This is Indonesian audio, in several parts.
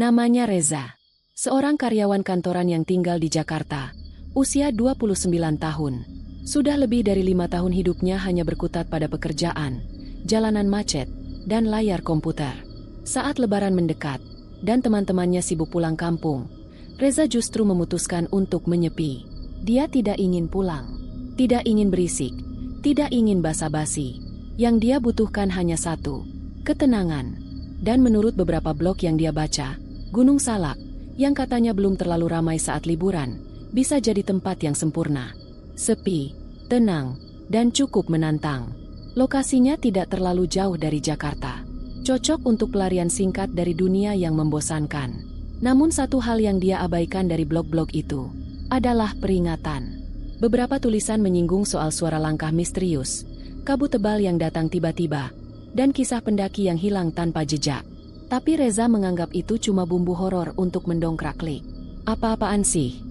Namanya Reza. Seorang karyawan kantoran yang tinggal di Jakarta. Usia 29 tahun. Sudah lebih dari 5 tahun hidupnya hanya berkutat pada pekerjaan, jalanan macet, dan layar komputer. Saat Lebaran mendekat, dan teman-temannya sibuk pulang kampung, Reza justru memutuskan untuk menyepi. Dia tidak ingin pulang, tidak ingin berisik, tidak ingin basa-basi. Yang dia butuhkan hanya satu, ketenangan. Dan menurut beberapa blog yang dia baca, Gunung Salak, yang katanya belum terlalu ramai saat liburan, bisa jadi tempat yang sempurna. Sepi, tenang, dan cukup menantang. Lokasinya tidak terlalu jauh dari Jakarta. Cocok untuk pelarian singkat dari dunia yang membosankan. Namun satu hal yang dia abaikan dari blog-blog itu adalah peringatan. Beberapa tulisan menyinggung soal suara langkah misterius, kabut tebal yang datang tiba-tiba, dan kisah pendaki yang hilang tanpa jejak. Tapi Reza menganggap itu cuma bumbu horor untuk mendongkrak klik. Apa-apaan sih?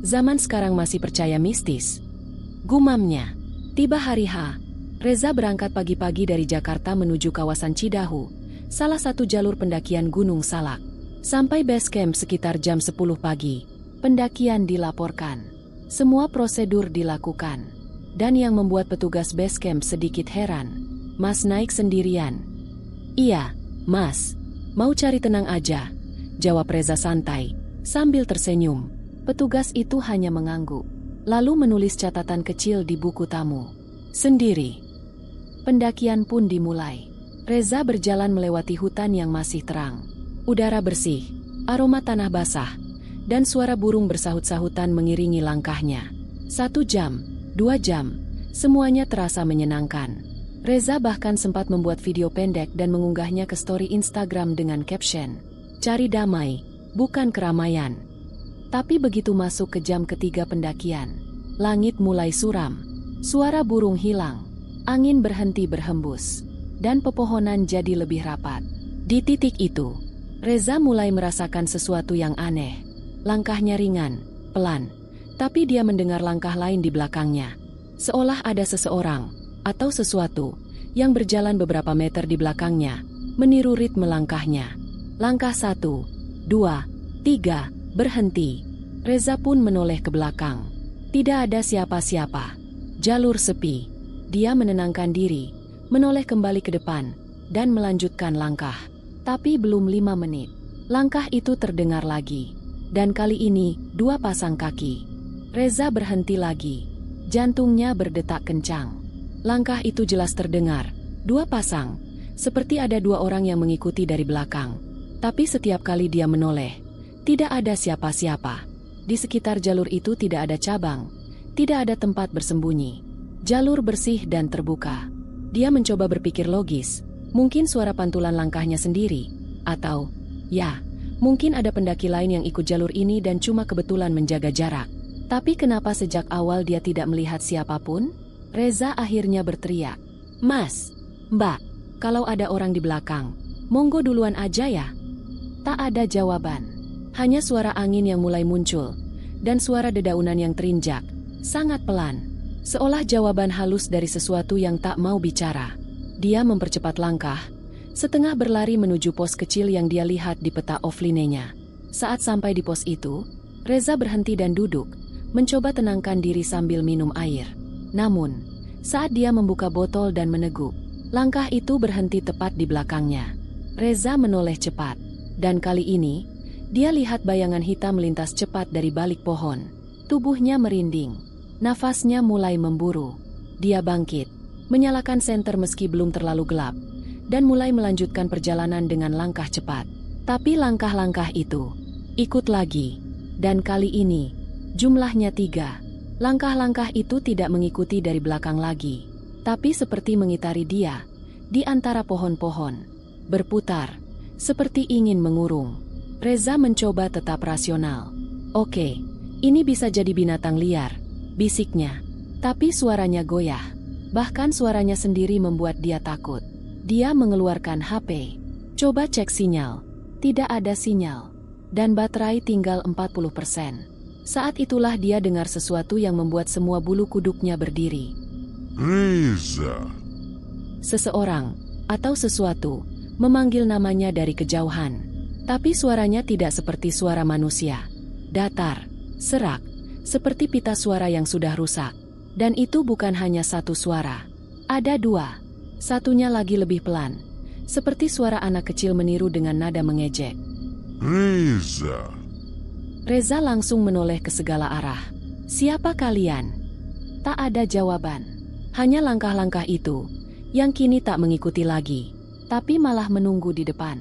Zaman sekarang masih percaya mistis? Gumamnya. Tiba hari H, Reza berangkat pagi-pagi dari Jakarta menuju kawasan Cidahu, salah satu jalur pendakian Gunung Salak. Sampai base camp sekitar jam 10 pagi, pendakian dilaporkan. Semua prosedur dilakukan. Dan yang membuat petugas base camp sedikit heran, "Mas naik sendirian?" "Iya, Mas. Mau cari tenang aja," jawab Reza santai, sambil tersenyum. Petugas itu hanya mengangguk, lalu menulis catatan kecil di buku tamu. Sendiri. Pendakian pun dimulai. Reza berjalan melewati hutan yang masih terang. Udara bersih, aroma tanah basah, dan suara burung bersahut-sahutan mengiringi langkahnya. 1 jam, 2 jam, semuanya terasa menyenangkan. Reza bahkan sempat membuat video pendek dan mengunggahnya ke story Instagram dengan caption, "Cari damai, bukan keramaian." Tapi begitu masuk ke jam ketiga pendakian, langit mulai suram, suara burung hilang, angin berhenti berhembus, dan pepohonan jadi lebih rapat. Di titik itu, Reza mulai merasakan sesuatu yang aneh. Langkahnya ringan, pelan, tapi dia mendengar langkah lain di belakangnya. Seolah ada seseorang atau sesuatu yang berjalan beberapa meter di belakangnya, meniru ritme langkahnya. Langkah 1, 2, 3, berhenti. Reza pun menoleh ke belakang. Tidak ada siapa-siapa. Jalur sepi. Dia menenangkan diri, menoleh kembali ke depan, dan melanjutkan langkah. Tapi belum 5 menit, langkah itu terdengar lagi. Dan kali ini, 2 pasang kaki. Reza berhenti lagi. Jantungnya berdetak kencang. Langkah itu jelas terdengar. 2 pasang. Seperti ada 2 orang yang mengikuti dari belakang. Tapi setiap kali dia menoleh, tidak ada siapa-siapa. Di sekitar jalur itu tidak ada cabang. Tidak ada tempat bersembunyi. Jalur bersih dan terbuka. Dia mencoba berpikir logis. Mungkin suara pantulan langkahnya sendiri. Atau, ya, mungkin ada pendaki lain yang ikut jalur ini dan cuma kebetulan menjaga jarak. Tapi kenapa sejak awal dia tidak melihat siapapun? Reza akhirnya berteriak, "Mas, Mbak, kalau ada orang di belakang, monggo duluan aja ya." Tak ada jawaban. Hanya suara angin yang mulai muncul, dan suara dedaunan yang terinjak, sangat pelan. Seolah jawaban halus dari sesuatu yang tak mau bicara. Dia mempercepat langkah, setengah berlari menuju pos kecil yang dia lihat di peta offline-nya. Saat sampai di pos itu, Reza berhenti dan duduk, mencoba tenangkan diri sambil minum air. Namun, saat dia membuka botol dan meneguk, langkah itu berhenti tepat di belakangnya. Reza menoleh cepat, dan kali ini, dia lihat bayangan hitam melintas cepat dari balik pohon. Tubuhnya merinding, nafasnya mulai memburu. Dia bangkit, menyalakan senter meski belum terlalu gelap, dan mulai melanjutkan perjalanan dengan langkah cepat. Tapi langkah-langkah itu ikut lagi, dan kali ini jumlahnya 3. Langkah-langkah itu tidak mengikuti dari belakang lagi, tapi seperti mengitari dia di antara pohon-pohon, berputar seperti ingin mengurung. Reza mencoba tetap rasional. "Oke, ini bisa jadi binatang liar," bisiknya. Tapi suaranya goyah. Bahkan suaranya sendiri membuat dia takut. Dia mengeluarkan HP. Coba cek sinyal. Tidak ada sinyal. Dan baterai tinggal 40%. Saat itulah dia dengar sesuatu yang membuat semua bulu kuduknya berdiri. "Reza." Seseorang, atau sesuatu, memanggil namanya dari kejauhan. Tapi suaranya tidak seperti suara manusia. Datar, serak, seperti pita suara yang sudah rusak. Dan itu bukan hanya satu suara. Ada dua. Satunya lagi lebih pelan. Seperti suara anak kecil meniru dengan nada mengejek. Reza. Reza langsung menoleh ke segala arah. Siapa kalian? Tak ada jawaban. Hanya langkah-langkah itu, yang kini tak mengikuti lagi, tapi malah menunggu di depan.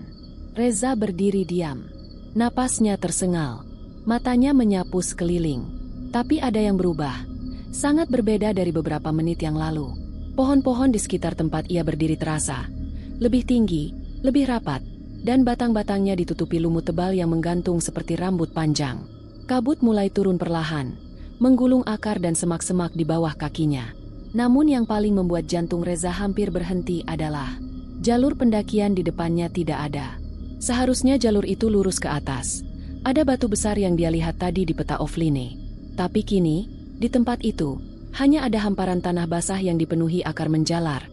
Reza berdiri diam. Napasnya tersengal. Matanya menyapu sekeliling. Tapi ada yang berubah. Sangat berbeda dari beberapa menit yang lalu. Pohon-pohon di sekitar tempat ia berdiri terasa lebih tinggi, lebih rapat, dan batang-batangnya ditutupi lumut tebal yang menggantung seperti rambut panjang. Kabut mulai turun perlahan, menggulung akar dan semak-semak di bawah kakinya. Namun yang paling membuat jantung Reza hampir berhenti adalah jalur pendakian di depannya tidak ada. Seharusnya jalur itu lurus ke atas. Ada batu besar yang dia lihat tadi di peta offline. Tapi kini, di tempat itu, hanya ada hamparan tanah basah yang dipenuhi akar menjalar,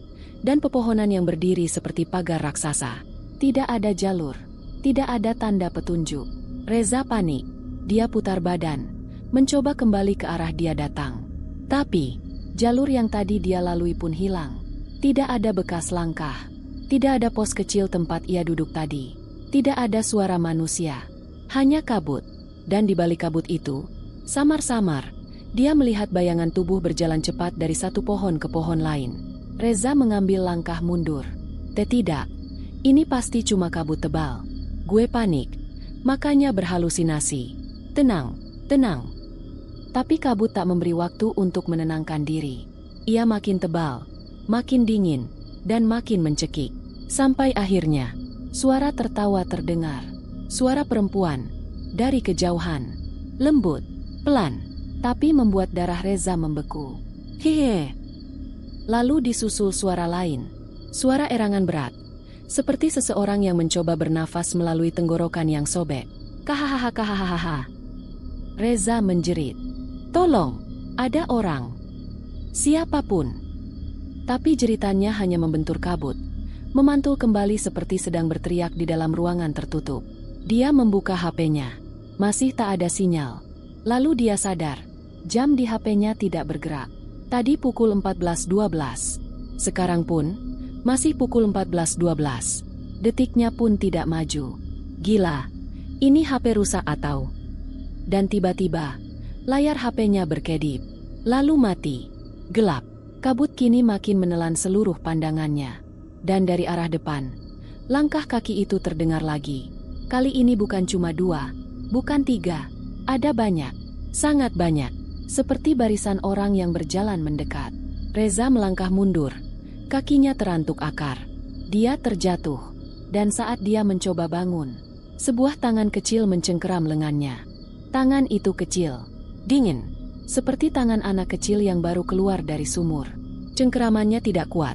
dan pepohonan yang berdiri seperti pagar raksasa. Tidak ada jalur, tidak ada tanda petunjuk. Reza panik. Dia putar badan, mencoba kembali ke arah dia datang. Tapi, jalur yang tadi dia lalui pun hilang. Tidak ada bekas langkah. Tidak ada pos kecil tempat ia duduk tadi. Tidak ada suara manusia. Hanya kabut. Dan di balik kabut itu, samar-samar, dia melihat bayangan tubuh berjalan cepat dari satu pohon ke pohon lain. Reza mengambil langkah mundur. Tidak. Ini pasti cuma kabut tebal. Gue panik. Makanya berhalusinasi. Tenang, tenang. Tapi kabut tak memberi waktu untuk menenangkan diri. Ia makin tebal, makin dingin, dan makin mencekik. Sampai akhirnya, suara tertawa terdengar. Suara perempuan, dari kejauhan. Lembut, pelan, tapi membuat darah Reza membeku. Hehe. Lalu disusul suara lain. Suara erangan berat. Seperti seseorang yang mencoba bernafas melalui tenggorokan yang sobek. Kahahaha. Reza menjerit. Tolong, ada orang. Siapapun. Tapi jeritannya hanya membentur kabut. Memantul kembali seperti sedang berteriak di dalam ruangan tertutup. Dia membuka HP-nya. Masih tak ada sinyal. Lalu dia sadar. Jam di HP-nya tidak bergerak. Tadi pukul 14.12. Sekarang pun, masih pukul 14.12. Detiknya pun tidak maju. Gila, ini HP rusak atau... Dan tiba-tiba, layar HP-nya berkedip. Lalu mati. Gelap. Kabut kini makin menelan seluruh pandangannya. Dan dari arah depan, langkah kaki itu terdengar lagi. Kali ini bukan cuma 2, bukan 3. Ada banyak. Sangat banyak. Seperti barisan orang yang berjalan mendekat. Reza melangkah mundur. Kakinya terantuk akar. Dia terjatuh. Dan saat dia mencoba bangun, sebuah tangan kecil mencengkeram lengannya. Tangan itu kecil, dingin, seperti tangan anak kecil yang baru keluar dari sumur. Cengkeramannya tidak kuat,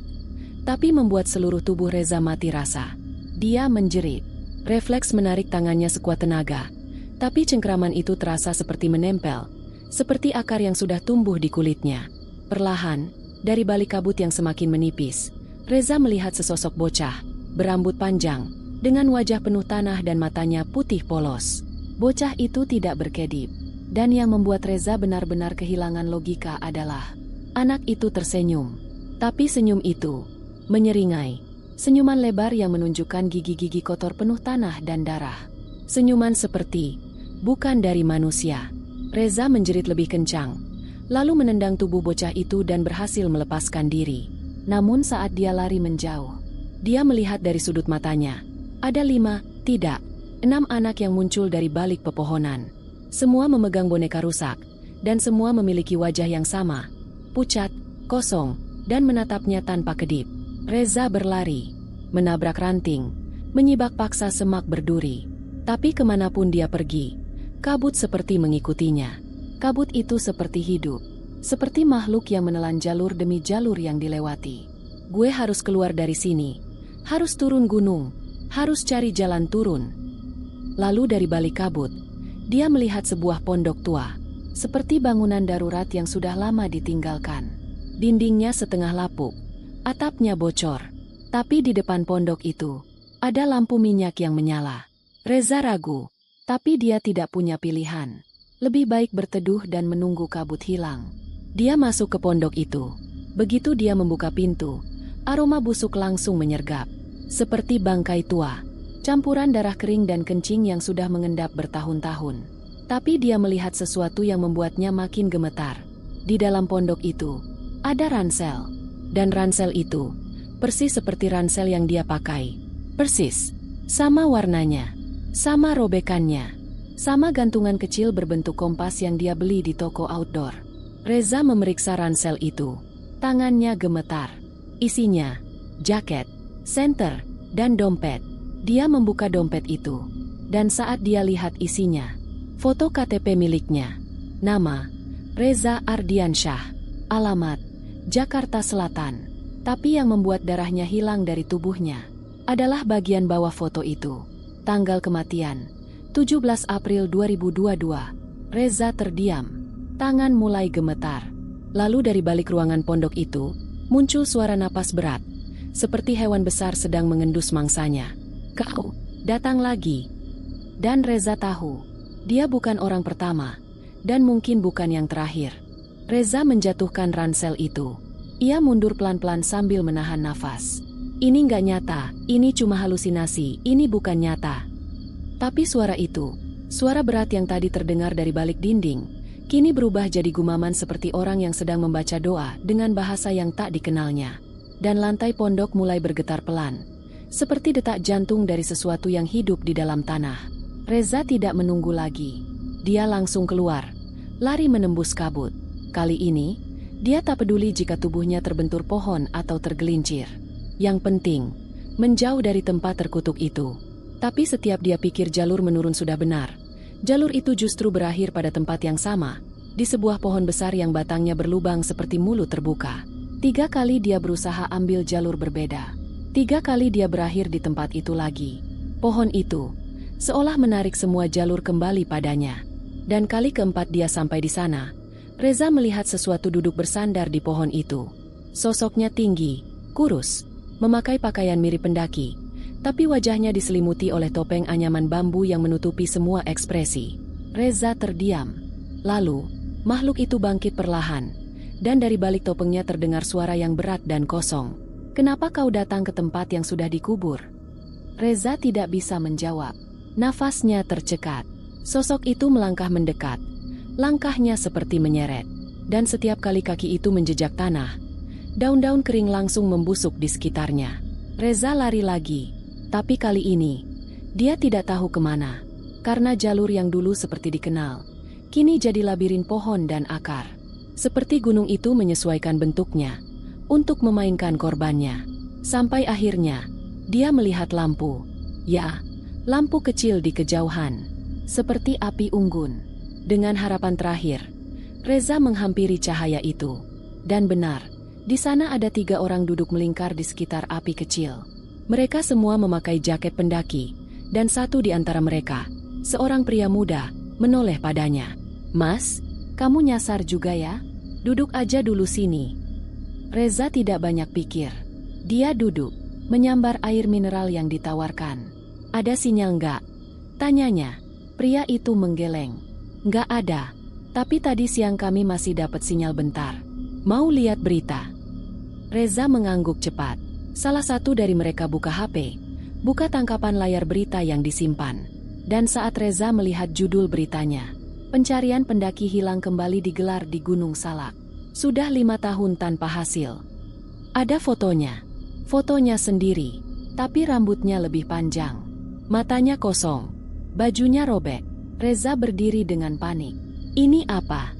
tapi membuat seluruh tubuh Reza mati rasa. Dia menjerit. Refleks menarik tangannya sekuat tenaga. Tapi cengkeraman itu terasa seperti menempel, seperti akar yang sudah tumbuh di kulitnya. Perlahan, dari balik kabut yang semakin menipis, Reza melihat sesosok bocah, berambut panjang, dengan wajah penuh tanah dan matanya putih polos. Bocah itu tidak berkedip. Dan yang membuat Reza benar-benar kehilangan logika adalah anak itu tersenyum. Tapi senyum itu menyeringai. Senyuman lebar yang menunjukkan gigi-gigi kotor penuh tanah dan darah. Senyuman seperti bukan dari manusia. Reza menjerit lebih kencang, lalu menendang tubuh bocah itu dan berhasil melepaskan diri. Namun saat dia lari menjauh, dia melihat dari sudut matanya. Ada 5, tidak, 6 anak yang muncul dari balik pepohonan. Semua memegang boneka rusak, dan semua memiliki wajah yang sama, pucat, kosong, dan menatapnya tanpa kedip. Reza berlari, menabrak ranting, menyibak paksa semak berduri. Tapi kemanapun dia pergi, kabut seperti mengikutinya. Kabut itu seperti hidup, seperti makhluk yang menelan jalur demi jalur yang dilewati. Gue harus keluar dari sini, harus turun gunung, harus cari jalan turun. Lalu dari balik kabut, dia melihat sebuah pondok tua, seperti bangunan darurat yang sudah lama ditinggalkan. Dindingnya setengah lapuk, atapnya bocor. Tapi di depan pondok itu, ada lampu minyak yang menyala. Reza ragu, tapi dia tidak punya pilihan. Lebih baik berteduh dan menunggu kabut hilang. Dia masuk ke pondok itu. Begitu dia membuka pintu, aroma busuk langsung menyergap. Seperti bangkai tua, campuran darah kering dan kencing yang sudah mengendap bertahun-tahun. Tapi dia melihat sesuatu yang membuatnya makin gemetar. Di dalam pondok itu, ada ransel. Dan ransel itu, persis seperti ransel yang dia pakai. Persis, sama warnanya, sama robekannya. Sama gantungan kecil berbentuk kompas yang dia beli di toko outdoor. Reza memeriksa ransel itu. Tangannya gemetar. Isinya, jaket, senter, dan dompet. Dia membuka dompet itu. Dan saat dia lihat isinya, foto KTP miliknya. Nama, Reza Ardiansyah. Alamat, Jakarta Selatan. Tapi yang membuat darahnya hilang dari tubuhnya adalah bagian bawah foto itu. Tanggal kematian, 17 April 2022. Reza terdiam. Tangan mulai gemetar. Lalu dari balik ruangan pondok itu, muncul suara napas berat. Seperti hewan besar sedang mengendus mangsanya. Kau, datang lagi. Dan Reza tahu, dia bukan orang pertama. Dan mungkin bukan yang terakhir. Reza menjatuhkan ransel itu. Ia mundur pelan-pelan sambil menahan nafas. Ini nggak nyata, ini cuma halusinasi, ini bukan nyata. Tapi suara itu, suara berat yang tadi terdengar dari balik dinding, kini berubah jadi gumaman seperti orang yang sedang membaca doa dengan bahasa yang tak dikenalnya. Dan lantai pondok mulai bergetar pelan, seperti detak jantung dari sesuatu yang hidup di dalam tanah. Reza tidak menunggu lagi. Dia langsung keluar, lari menembus kabut. Kali ini, dia tak peduli jika tubuhnya terbentur pohon atau tergelincir. Yang penting, menjauh dari tempat terkutuk itu. Tapi setiap dia pikir jalur menurun sudah benar, jalur itu justru berakhir pada tempat yang sama, di sebuah pohon besar yang batangnya berlubang seperti mulut terbuka. 3 kali dia berusaha ambil jalur berbeda. 3 kali dia berakhir di tempat itu lagi. Pohon itu seolah menarik semua jalur kembali padanya. Dan kali keempat dia sampai di sana, Reza melihat sesuatu duduk bersandar di pohon itu. Sosoknya tinggi, kurus, memakai pakaian mirip pendaki. Tapi wajahnya diselimuti oleh topeng anyaman bambu yang menutupi semua ekspresi. Reza terdiam. Lalu, makhluk itu bangkit perlahan. Dan dari balik topengnya terdengar suara yang berat dan kosong. Kenapa kau datang ke tempat yang sudah dikubur? Reza tidak bisa menjawab. Nafasnya tercekat. Sosok itu melangkah mendekat. Langkahnya seperti menyeret. Dan setiap kali kaki itu menjejak tanah, daun-daun kering langsung membusuk di sekitarnya. Reza lari lagi. Tapi kali ini, dia tidak tahu kemana. Karena jalur yang dulu seperti dikenal, kini jadi labirin pohon dan akar. Seperti gunung itu menyesuaikan bentuknya untuk memainkan korbannya. Sampai akhirnya, dia melihat lampu. Ya, lampu kecil di kejauhan. Seperti api unggun. Dengan harapan terakhir, Reza menghampiri cahaya itu. Dan benar, di sana ada 3 orang duduk melingkar di sekitar api kecil. Mereka semua memakai jaket pendaki, dan satu di antara mereka, seorang pria muda, menoleh padanya. Mas, kamu nyasar juga ya? Duduk aja dulu sini. Reza tidak banyak pikir. Dia duduk, menyambar air mineral yang ditawarkan. Ada sinyal nggak? Tanyanya. Pria itu menggeleng. Nggak ada, tapi tadi siang kami masih dapat sinyal bentar. Mau lihat berita? Reza mengangguk cepat. Salah satu dari mereka buka HP, buka tangkapan layar berita yang disimpan. Dan saat Reza melihat judul beritanya, pencarian pendaki hilang kembali digelar di Gunung Salak. Sudah 5 tahun tanpa hasil. Ada fotonya. Fotonya sendiri, tapi rambutnya lebih panjang. Matanya kosong, bajunya robek. Reza berdiri dengan panik. Ini apa?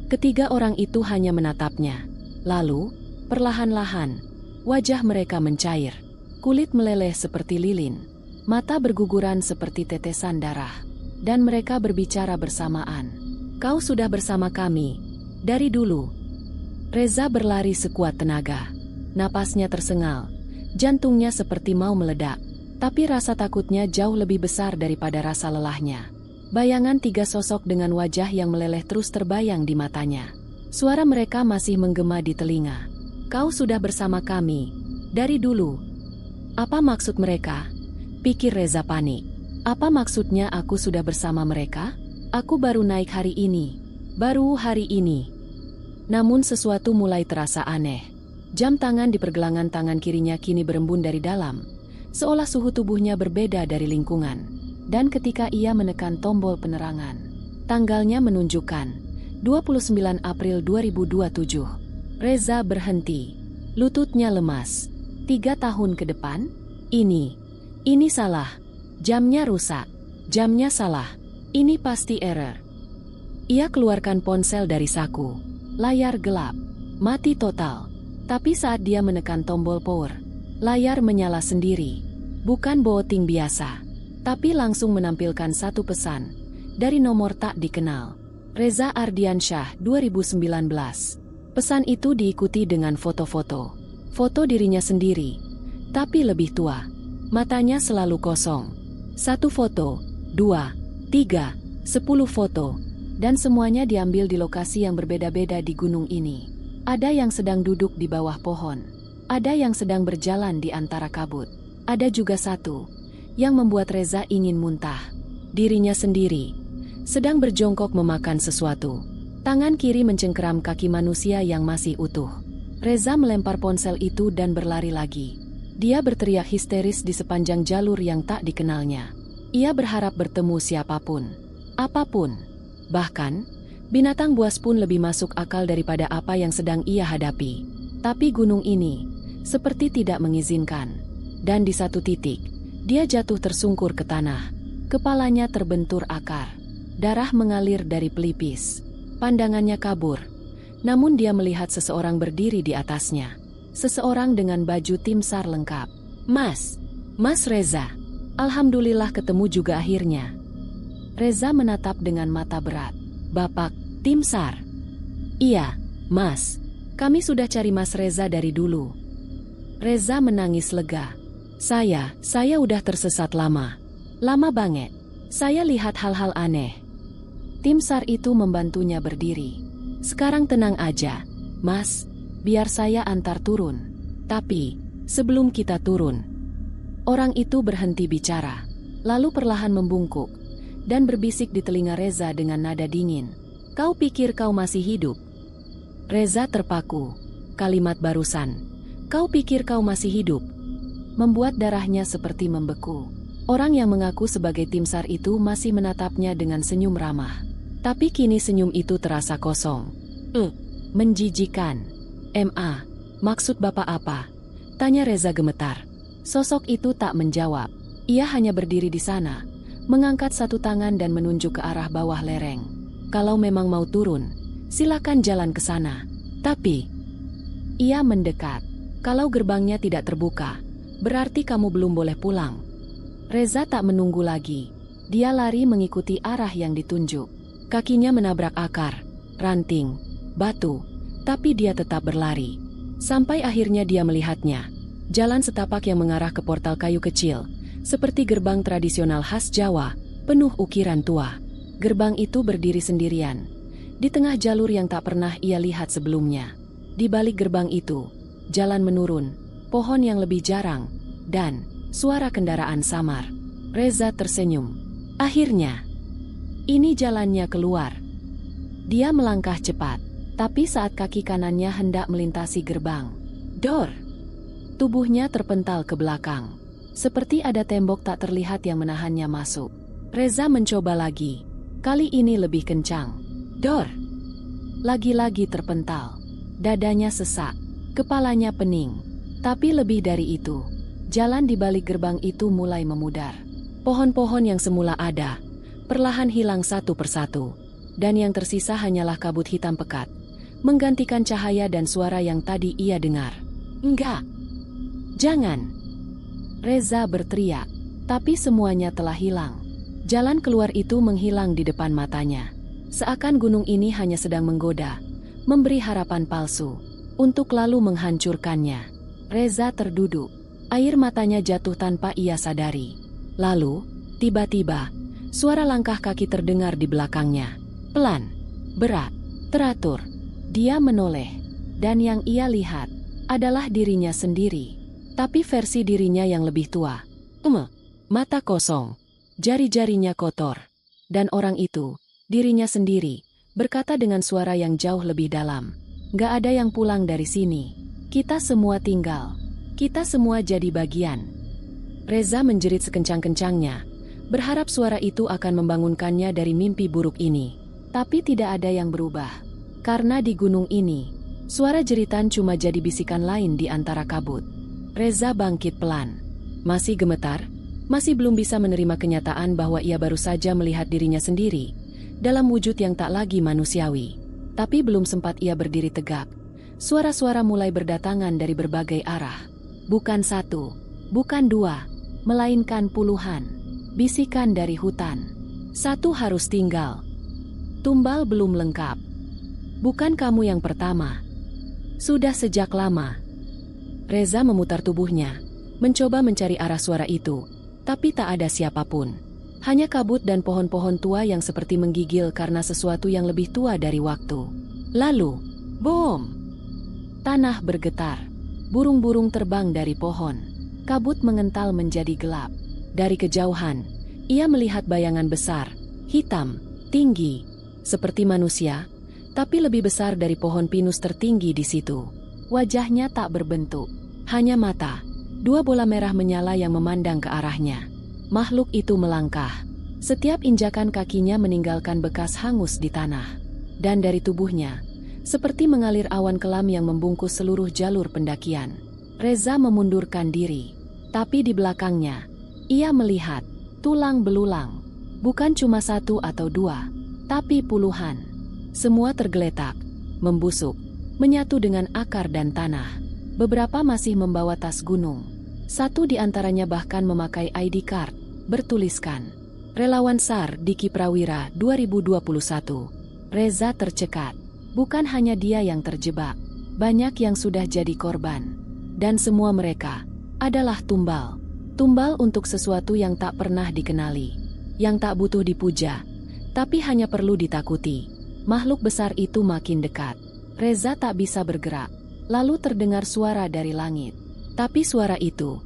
Ketiga orang itu hanya menatapnya. Lalu, perlahan-lahan, wajah mereka mencair, kulit meleleh seperti lilin, mata berguguran seperti tetesan darah, dan mereka berbicara bersamaan. Kau sudah bersama kami, dari dulu. Reza berlari sekuat tenaga, napasnya tersengal, jantungnya seperti mau meledak, tapi rasa takutnya jauh lebih besar daripada rasa lelahnya. Bayangan 3 sosok dengan wajah yang meleleh terus terbayang di matanya. Suara mereka masih menggema di telinga. Kau sudah bersama kami, dari dulu. Apa maksud mereka? Pikir Reza panik. Apa maksudnya aku sudah bersama mereka? Aku baru naik hari ini. Baru hari ini. Namun sesuatu mulai terasa aneh. Jam tangan di pergelangan tangan kirinya kini berembun dari dalam, seolah suhu tubuhnya berbeda dari lingkungan. Dan ketika ia menekan tombol penerangan, tanggalnya menunjukkan 29 April 2027. Reza berhenti. Lututnya lemas. 3 tahun ke depan? Ini salah. Jamnya rusak. Jamnya salah. Ini pasti error. Ia keluarkan ponsel dari saku. Layar gelap. Mati total. Tapi saat dia menekan tombol power, layar menyala sendiri. Bukan booting biasa, tapi langsung menampilkan satu pesan dari nomor tak dikenal. Reza Ardiansyah 2019. Pesan itu diikuti dengan foto-foto. Foto dirinya sendiri, tapi lebih tua. Matanya selalu kosong. 1 foto, 2, 3, 10 foto. Dan semuanya diambil di lokasi yang berbeda-beda di gunung ini. Ada yang sedang duduk di bawah pohon. Ada yang sedang berjalan di antara kabut. Ada juga satu yang membuat Reza ingin muntah. Dirinya sendiri sedang berjongkok memakan sesuatu. Tangan kiri mencengkeram kaki manusia yang masih utuh. Reza melempar ponsel itu dan berlari lagi. Dia berteriak histeris di sepanjang jalur yang tak dikenalnya. Ia berharap bertemu siapapun, apapun. Bahkan binatang buas pun lebih masuk akal daripada apa yang sedang ia hadapi. Tapi gunung ini seperti tidak mengizinkan. Dan di satu titik, dia jatuh tersungkur ke tanah. Kepalanya terbentur akar. Darah mengalir dari pelipis. Pandangannya kabur. Namun dia melihat seseorang berdiri di atasnya. Seseorang dengan baju tim SAR lengkap. Mas Reza. Alhamdulillah ketemu juga akhirnya. Reza menatap dengan mata berat. Bapak, tim SAR. Iya, Mas. Kami sudah cari Mas Reza dari dulu. Reza menangis lega. Saya udah tersesat lama. Lama banget. Saya lihat hal-hal aneh. Tim SAR itu membantunya berdiri. Sekarang tenang aja, Mas. Biar saya antar turun. Tapi, sebelum kita turun. Orang itu berhenti bicara. Lalu perlahan membungkuk. Dan berbisik di telinga Reza dengan nada dingin. Kau pikir kau masih hidup? Reza terpaku. Kalimat barusan. Kau pikir kau masih hidup? Membuat darahnya seperti membeku. Orang yang mengaku sebagai tim SAR itu masih menatapnya dengan senyum ramah. Tapi kini senyum itu terasa kosong. Menjijikan. Maksud Bapak apa? Tanya Reza gemetar. Sosok itu tak menjawab. Ia hanya berdiri di sana, mengangkat satu tangan dan menunjuk ke arah bawah lereng. Kalau memang mau turun, silakan jalan ke sana. Tapi, ia mendekat. Kalau gerbangnya tidak terbuka, berarti kamu belum boleh pulang. Reza tak menunggu lagi. Dia lari mengikuti arah yang ditunjuk. Kakinya menabrak akar, ranting, batu, tapi dia tetap berlari. Sampai akhirnya dia melihatnya. Jalan setapak yang mengarah ke portal kayu kecil, seperti gerbang tradisional khas Jawa, penuh ukiran tua. Gerbang itu berdiri sendirian, di tengah jalur yang tak pernah ia lihat sebelumnya. Di balik gerbang itu, jalan menurun, pohon yang lebih jarang, dan suara kendaraan samar. Reza tersenyum. Akhirnya, ini jalannya keluar. Dia melangkah cepat, tapi saat kaki kanannya hendak melintasi gerbang, dor! Tubuhnya terpental ke belakang. Seperti ada tembok tak terlihat yang menahannya masuk. Reza mencoba lagi. Kali ini lebih kencang. Dor! Lagi-lagi terpental. Dadanya sesak. Kepalanya pening. Tapi lebih dari itu, jalan di balik gerbang itu mulai memudar. Pohon-pohon yang semula ada, perlahan hilang satu persatu. Dan yang tersisa hanyalah kabut hitam pekat, menggantikan cahaya dan suara yang tadi ia dengar. Enggak! Jangan! Reza berteriak, tapi semuanya telah hilang. Jalan keluar itu menghilang di depan matanya. Seakan gunung ini hanya sedang menggoda, memberi harapan palsu, untuk lalu menghancurkannya. Reza terduduk, air matanya jatuh tanpa ia sadari. Lalu, tiba-tiba, suara langkah kaki terdengar di belakangnya. Pelan, berat, teratur. Dia menoleh, dan yang ia lihat adalah dirinya sendiri. Tapi versi dirinya yang lebih tua. Mata kosong. Jari-jarinya kotor. Dan orang itu, dirinya sendiri, berkata dengan suara yang jauh lebih dalam. Gak ada yang pulang dari sini. Kita semua tinggal. Kita semua jadi bagian. Reza menjerit sekencang-kencangnya, berharap suara itu akan membangunkannya dari mimpi buruk ini. Tapi tidak ada yang berubah. Karena di gunung ini, suara jeritan cuma jadi bisikan lain di antara kabut. Reza bangkit pelan. Masih gemetar, masih belum bisa menerima kenyataan bahwa ia baru saja melihat dirinya sendiri dalam wujud yang tak lagi manusiawi. Tapi belum sempat ia berdiri tegak, suara-suara mulai berdatangan dari berbagai arah. Bukan satu, bukan dua, melainkan puluhan. Bisikan dari hutan. Satu harus tinggal. Tumbal belum lengkap. Bukan kamu yang pertama. Sudah sejak lama. Reza memutar tubuhnya, mencoba mencari arah suara itu, tapi tak ada siapapun. Hanya kabut dan pohon-pohon tua yang seperti menggigil karena sesuatu yang lebih tua dari waktu. Lalu, bom! Tanah bergetar. Burung-burung terbang dari pohon. Kabut mengental menjadi gelap. Dari kejauhan, ia melihat bayangan besar, hitam, tinggi, seperti manusia, tapi lebih besar dari pohon pinus tertinggi di situ. Wajahnya tak berbentuk, hanya mata. Dua bola merah menyala yang memandang ke arahnya. Makhluk itu melangkah. Setiap injakan kakinya meninggalkan bekas hangus di tanah. Dan dari tubuhnya, seperti mengalir awan kelam yang membungkus seluruh jalur pendakian. Reza memundurkan diri. Tapi di belakangnya, ia melihat tulang belulang. Bukan cuma satu atau dua, tapi puluhan. Semua tergeletak, membusuk, menyatu dengan akar dan tanah. Beberapa masih membawa tas gunung. Satu di antaranya bahkan memakai ID card, bertuliskan Relawan SAR Diki Prawira 2021. Reza tercekat. Bukan hanya dia yang terjebak, banyak yang sudah jadi korban. Dan semua mereka adalah tumbal. Tumbal untuk sesuatu yang tak pernah dikenali, yang tak butuh dipuja, tapi hanya perlu ditakuti. Makhluk besar itu makin dekat. Reza tak bisa bergerak. Lalu terdengar suara dari langit. Tapi suara itu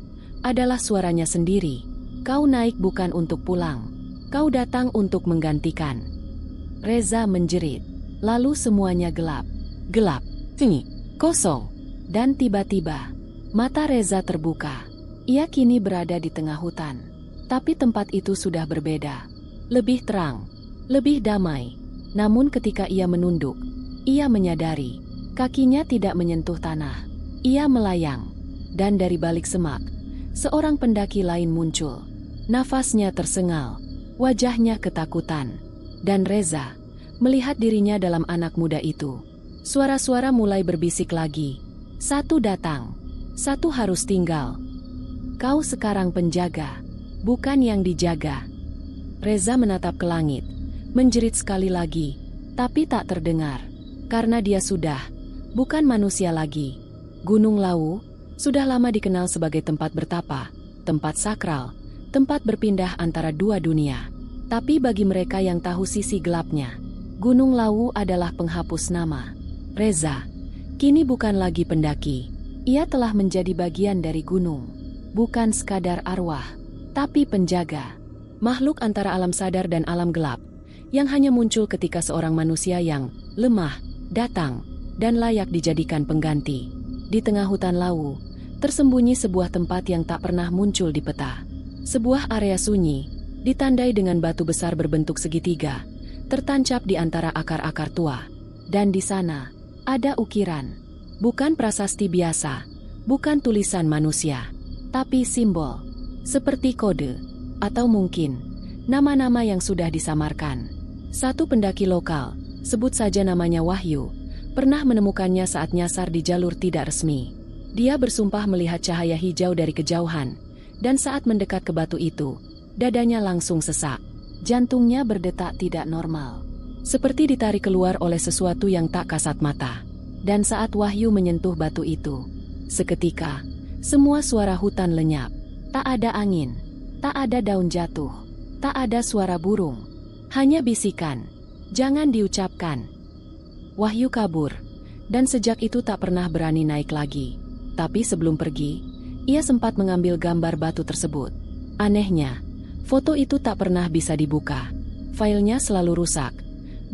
adalah suaranya sendiri. Kau naik bukan untuk pulang. Kau datang untuk menggantikan. Reza menjerit. Lalu semuanya gelap. Gelap. Tinggi. Kosong. Dan tiba-tiba, mata Reza terbuka. Ia kini berada di tengah hutan. Tapi tempat itu sudah berbeda. Lebih terang. Lebih damai. Namun ketika ia menunduk, ia menyadari kakinya tidak menyentuh tanah. Ia melayang. Dan dari balik semak, seorang pendaki lain muncul. Nafasnya tersengal, wajahnya ketakutan. Dan Reza melihat dirinya dalam anak muda itu. Suara-suara mulai berbisik lagi. Satu datang, satu harus tinggal. Kau sekarang penjaga, bukan yang dijaga. Reza menatap ke langit, menjerit sekali lagi, tapi tak terdengar. Karena dia sudah bukan manusia lagi. Gunung Lawu sudah lama dikenal sebagai tempat bertapa, tempat sakral, tempat berpindah antara dua dunia. Tapi bagi mereka yang tahu sisi gelapnya, Gunung Lawu adalah penghapus nama. Reza kini bukan lagi pendaki. Ia telah menjadi bagian dari gunung. Bukan sekadar arwah, tapi penjaga. Makhluk antara alam sadar dan alam gelap, yang hanya muncul ketika seorang manusia yang lemah datang dan layak dijadikan pengganti. Di tengah hutan Lawu, tersembunyi sebuah tempat yang tak pernah muncul di peta. Sebuah area sunyi, ditandai dengan batu besar berbentuk segitiga, tertancap di antara akar-akar tua. Dan di sana, ada ukiran. Bukan prasasti biasa, bukan tulisan manusia, tapi simbol. Seperti kode, atau mungkin, nama-nama yang sudah disamarkan. Satu pendaki lokal, sebut saja namanya Wahyu, pernah menemukannya saat nyasar di jalur tidak resmi. Dia bersumpah melihat cahaya hijau dari kejauhan, dan saat mendekat ke batu itu, dadanya langsung sesak. Jantungnya berdetak tidak normal, seperti ditarik keluar oleh sesuatu yang tak kasat mata. Dan saat Wahyu menyentuh batu itu, seketika, semua suara hutan lenyap. Tak ada angin, tak ada daun jatuh, tak ada suara burung. Hanya bisikan, jangan diucapkan. Wahyu kabur, dan sejak itu tak pernah berani naik lagi. Tapi sebelum pergi, ia sempat mengambil gambar batu tersebut. Anehnya, Foto itu tak pernah bisa dibuka. Filenya selalu rusak,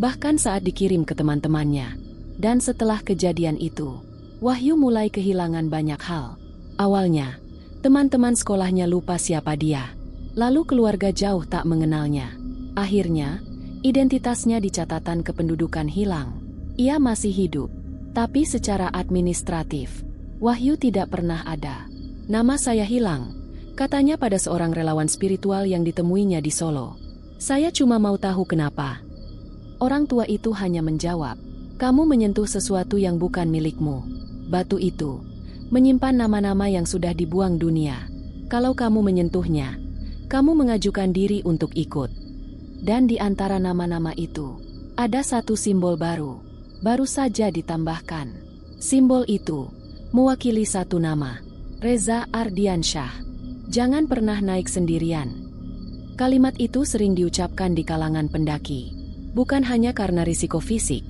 bahkan saat dikirim ke teman-temannya. Dan setelah kejadian itu, Wahyu mulai kehilangan banyak hal. Awalnya, teman-teman sekolahnya lupa siapa dia. Lalu keluarga jauh tak mengenalnya. Akhirnya, identitasnya di catatan kependudukan hilang. Ia masih hidup, tapi secara administratif, Wahyu tidak pernah ada. Nama saya hilang, katanya pada seorang relawan spiritual yang ditemuinya di Solo. Saya cuma mau tahu kenapa. Orang tua itu hanya menjawab, kamu menyentuh sesuatu yang bukan milikmu. Batu itu menyimpan nama-nama yang sudah dibuang dunia. Kalau kamu menyentuhnya, kamu mengajukan diri untuk ikut. Dan di antara nama-nama itu, ada satu simbol baru saja ditambahkan. Simbol itu mewakili satu nama, Reza Ardiansyah. Jangan pernah naik sendirian. Kalimat itu sering diucapkan di kalangan pendaki. Bukan hanya karena risiko fisik,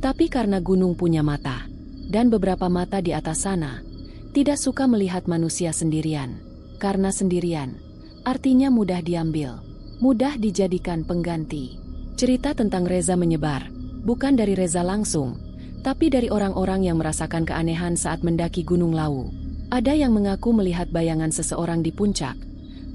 tapi karena gunung punya mata. Dan beberapa mata di atas sana tidak suka melihat manusia sendirian. Karena sendirian, artinya mudah diambil, mudah dijadikan pengganti. Cerita tentang Reza menyebar, bukan dari Reza langsung, tapi dari orang-orang yang merasakan keanehan saat mendaki Gunung Lawu. Ada yang mengaku melihat bayangan seseorang di puncak,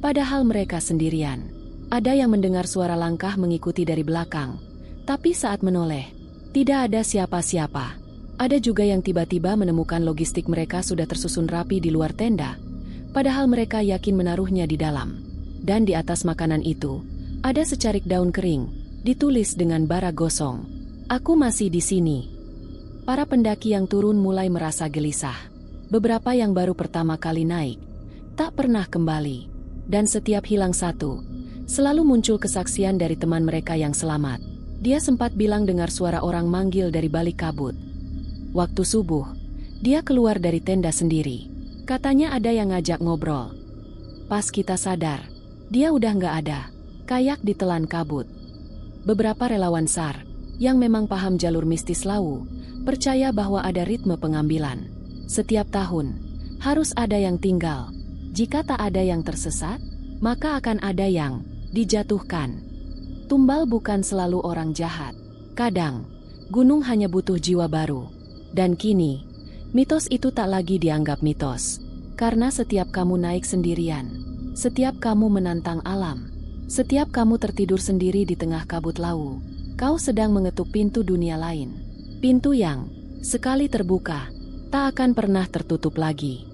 padahal mereka sendirian. Ada yang mendengar suara langkah mengikuti dari belakang, tapi saat menoleh, tidak ada siapa-siapa. Ada juga yang tiba-tiba menemukan logistik mereka sudah tersusun rapi di luar tenda, padahal mereka yakin menaruhnya di dalam. Dan di atas makanan itu, ada secarik daun kering, ditulis dengan bara gosong, "Aku masih di sini." Para pendaki yang turun mulai merasa gelisah. Beberapa yang baru pertama kali naik, tak pernah kembali. Dan setiap hilang satu, selalu muncul kesaksian dari teman mereka yang selamat. Dia sempat bilang dengar suara orang manggil dari balik kabut. Waktu subuh, dia keluar dari tenda sendiri. Katanya ada yang ngajak ngobrol. Pas kita sadar, dia udah nggak ada, kayak ditelan kabut. Beberapa relawan SAR, yang memang paham jalur mistis Lawu, percaya bahwa ada ritme pengambilan. Setiap tahun, harus ada yang tinggal. Jika tak ada yang tersesat, maka akan ada yang dijatuhkan. Tumbal bukan selalu orang jahat. Kadang, gunung hanya butuh jiwa baru. Dan kini, mitos itu tak lagi dianggap mitos. Karena setiap kamu naik sendirian, setiap kamu menantang alam, setiap kamu tertidur sendiri di tengah kabut Lawu, kau sedang mengetuk pintu dunia lain. Pintu yang, sekali terbuka, tak akan pernah tertutup lagi.